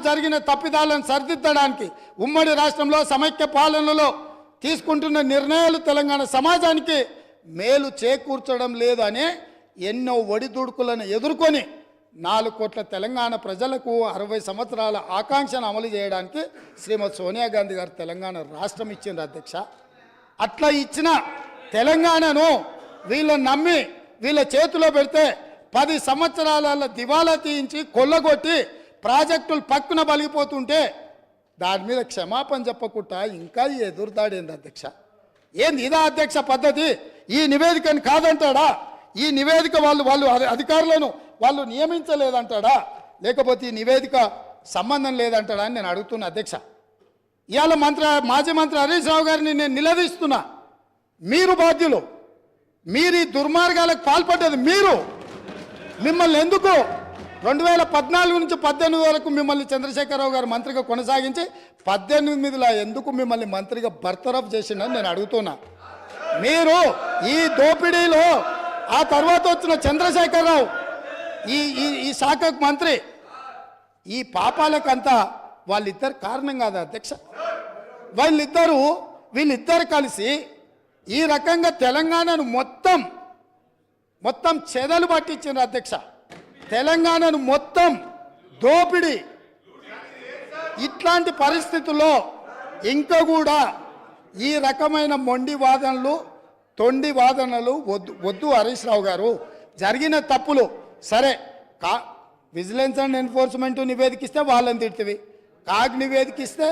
జరిగిన తప్పిదాలను సరిదిద్దడానికి ఉమ్మడి రాష్ట్రంలో సమైక్య పాలనలో తీసుకుంటున్న నిర్ణయాలు తెలంగాణ సమాజానికి మేలు చేకూర్చడం లేదు అనే ఎన్నో ఒడిదుడుకులను ఎదుర్కొని 4 కోట్ల తెలంగాణ ప్రజలకు 60 సంవత్సరాల ఆకాంక్షను అమలు చేయడానికి శ్రీమతి సోనియా గాంధీ గారు తెలంగాణ రాష్ట్రం ఇచ్చింది అధ్యక్ష. అట్లా ఇచ్చిన తెలంగాణను వీళ్ళని నమ్మి వీళ్ళ చేతిలో పెడితే 10 సంవత్సరాల దివాలా తీయించి కొల్లగొట్టి ప్రాజెక్టులు పక్కున బలిగిపోతుంటే దాని మీద క్షమాపణ చెప్పకుండా ఇంకా ఎదురుదాడేంది అధ్యక్ష. ఏంది ఇదా అధ్యక్ష పద్ధతి? ఈ నివేదికను కాదంటాడా? ఈ నివేదిక వాళ్ళు అధికారులను వాళ్ళు నియమించలేదంటాడా? లేకపోతే ఈ నివేదిక సంబంధం లేదంటాడా అని నేను అడుగుతున్నా అధ్యక్ష. ఇవాళ మాజీ మంత్రి హరీష్ రావు గారిని నేను నిలదీస్తున్నా. మీరు బాధ్యులు, మీరు ఈ దుర్మార్గాలకు పాల్పడ్డది మీరు. మిమ్మల్ని ఎందుకు 2014 నుంచి 18 వరకు మిమ్మల్ని చంద్రశేఖరరావు గారు మంత్రిగా కొనసాగించి 18లో ఎందుకు మిమ్మల్ని మంత్రిగా బర్తరఫ్ చేసిండని నేను అడుగుతున్నా. మీరు ఈ దోపిడీలో ఆ తర్వాత వచ్చిన చంద్రశేఖరరావు ఈ శాఖకు మంత్రి, ఈ పాపాలకంతా వాళ్ళిద్దరు కారణం కాదా అధ్యక్ష? వీళ్ళిద్దరు కలిసి ఈ రకంగా తెలంగాణను మొత్తం చెదలు పట్టించారు అధ్యక్ష. తెలంగాణను మొత్తం దోపిడీ. ఇట్లాంటి పరిస్థితుల్లో ఇంకా కూడా ఈ రకమైన మొండి వాదనలు తొండి వాదనలు వద్దు హరీష్ రావు గారు. జరిగిన తప్పులు సరే, విజిలెన్స్ అండ్ ఎన్ఫోర్స్మెంట్ నివేదికిస్తే వాళ్ళని తిడుతుంది, కాగ్ నివేదికిస్తే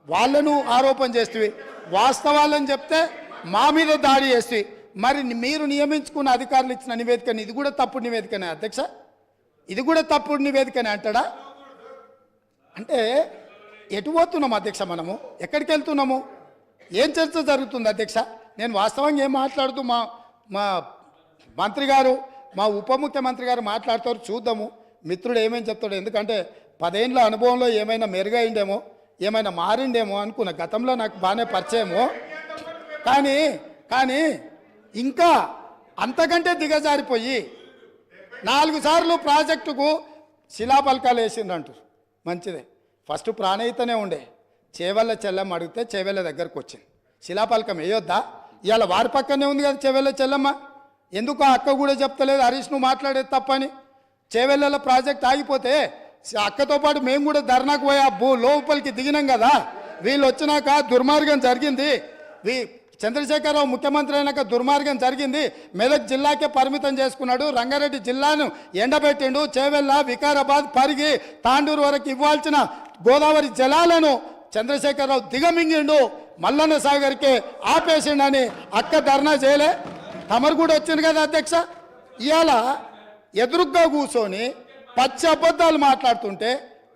వాళ్ళను ఆరోపణ చేస్తుంది, వాస్తవాలని చెప్తే మా మీద దాడి చేస్తుంది. మరి మీరు నియమించుకున్న అధికారులు ఇచ్చిన నివేదికని ఇది కూడా తప్పుడు నివేదికనే అధ్యక్ష? ఇది కూడా తప్పుడు నివేదికనే అంటాడా? అంటే ఎటు పోతున్నాము అధ్యక్ష? మనము ఎక్కడికి వెళ్తున్నాము? ఏం చర్చ జరుగుతుంది అధ్యక్ష? నేను వాస్తవంగా ఏం మాట్లాడుతూ మా మంత్రి గారు, మా ఉప ముఖ్యమంత్రి గారు మాట్లాడతారు, చూద్దాము మిత్రుడు ఏమేమి చెప్తాడు. ఎందుకంటే 10 ఏళ్ళ అనుభవంలో ఏమైనా మెరుగైండేమో, ఏమైనా మారిండేమో అనుకున్న. గతంలో నాకు బాగానే పరిచయమో, కానీ ఇంకా అంతకంటే దిగజారిపోయి 4 సార్లు ప్రాజెక్టుకు శిలాపలకాలు వేసిండ్రంటారు. మంచిదే, ఫస్ట్ ప్రాణహితనే ఉండే, చేవెళ్ళ చెల్లమ్మ అడిగితే చేవెళ్ళ దగ్గరకు వచ్చింది. శిలాపలకం వేయొద్దా? ఇవాళ వారి పక్కనే ఉంది కదా చేవెళ్ళ చెల్లమ్మ. ఎందుకు ఆ అక్క కూడా చెప్తలేదు హరీష్ నువ్వు మాట్లాడేది తప్పని? చేవెళ్ళ ప్రాజెక్ట్ ఆగిపోతే అక్కతో పాటు మేము కూడా ధర్నాకు పోయి లోపలికి దిగినాం కదా. వీళ్ళు వచ్చినాక దుర్మార్గం జరిగింది, చంద్రశేఖరరావు ముఖ్యమంత్రి అయినాక దుర్మార్గం జరిగింది. మెదక్ జిల్లాకే పరిమితం చేసుకున్నాడు, రంగారెడ్డి జిల్లాను ఎండబెట్టిండు, చేవెళ్ళ వికారాబాద్ పరిగి తాండూరు వరకు ఇవ్వాల్సిన గోదావరి జలాలను చంద్రశేఖరరావు దిగమింగిండు, మల్లన్న సాగర్కే ఆపేసిండని అక్క ధర్నా చేయలే? తమరు కూడా వచ్చింది కదా అధ్యక్ష. ఇవాళ ఎదురుగ్గా కూర్చొని పచ్చి అబద్ధాలు మాట్లాడుతుంటే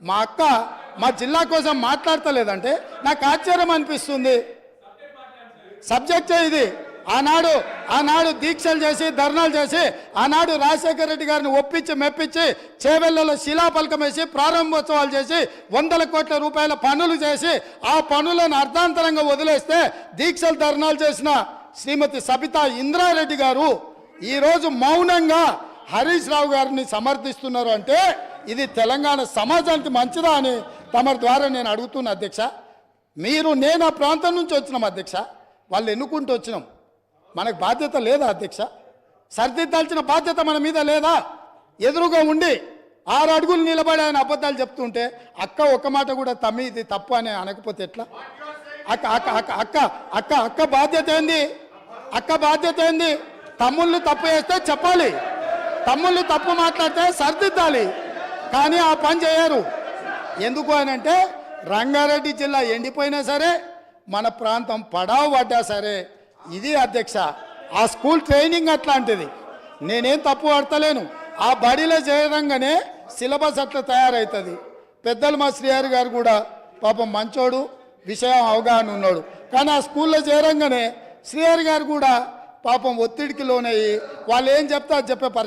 మా అక్క మా జిల్లా కోసం మాట్లాడతలేదంటే నాకు ఆశ్చర్యం అనిపిస్తుంది. సబ్జెక్టే ఇది. ఆనాడు దీక్షలు చేసి ధర్నాలు చేసి ఆనాడు రాజశేఖర రెడ్డి గారిని ఒప్పించి మెప్పించి చేవెళ్ళలో శిలాపలకం వేసి ప్రారంభోత్సవాలు చేసి 100 కోట్ల రూపాయల పనులు చేసి ఆ పనులను అర్ధాంతరంగా వదిలేస్తే దీక్షలు ధర్నాలు చేసిన శ్రీమతి సబితా ఇంద్రారెడ్డి గారు ఈరోజు మౌనంగా హరీష్ రావు గారిని సమర్థిస్తున్నారు. అంటే ఇది తెలంగాణ సమాజానికి మంచిదా అని తమ ద్వారా నేను అడుగుతున్నా అధ్యక్ష. నేను ఆ ప్రాంతం నుంచి వచ్చినాం అధ్యక్ష, వాళ్ళు ఎన్నుకుంటూ వచ్చినాం. మనకు బాధ్యత లేదా అధ్యక్ష? సరిదిద్దాల్సిన బాధ్యత మన మీద లేదా? ఎదురుగా ఉండి 6 అడుగులు నిలబడి ఆయన అబద్ధాలు చెప్తుంటే అక్క ఒక్క మాట కూడా తమ్మి ఇది తప్పు అని అనకపోతే ఎట్లా? అక్క బాధ్యత ఏంది? బాధ్యత ఏంది? తమ్ముళ్ళు తప్పు చేస్తే చెప్పాలి, తమ్ముళ్ళు తప్పు మాట్లాడితే సరిదిద్దాలి. కానీ ఆ పని చేయరు. ఎందుకు అని అంటే రంగారెడ్డి జిల్లా ఎండిపోయినా సరే, మన ప్రాంతం పడావు పడ్డా సరే, ఇది అధ్యక్ష ఆ స్కూల్ ట్రైనింగ్ అట్లాంటిది. నేనేం తప్పు పడతలేను. ఆ బడిలో చేరంగానే సిలబస్ అట్లా తయారవుతుంది. పెద్దలు మా శ్రీహరి గారు కూడా పాపం మంచోడు, విషయం అవగాహన ఉన్నాడు. కానీ ఆ స్కూల్లో చేరంగానే శ్రీహరి గారు కూడా పాపం ఒత్తిడికి లోనయ్యి వాళ్ళు ఏం చెప్తా చెప్పే పరిస్థితి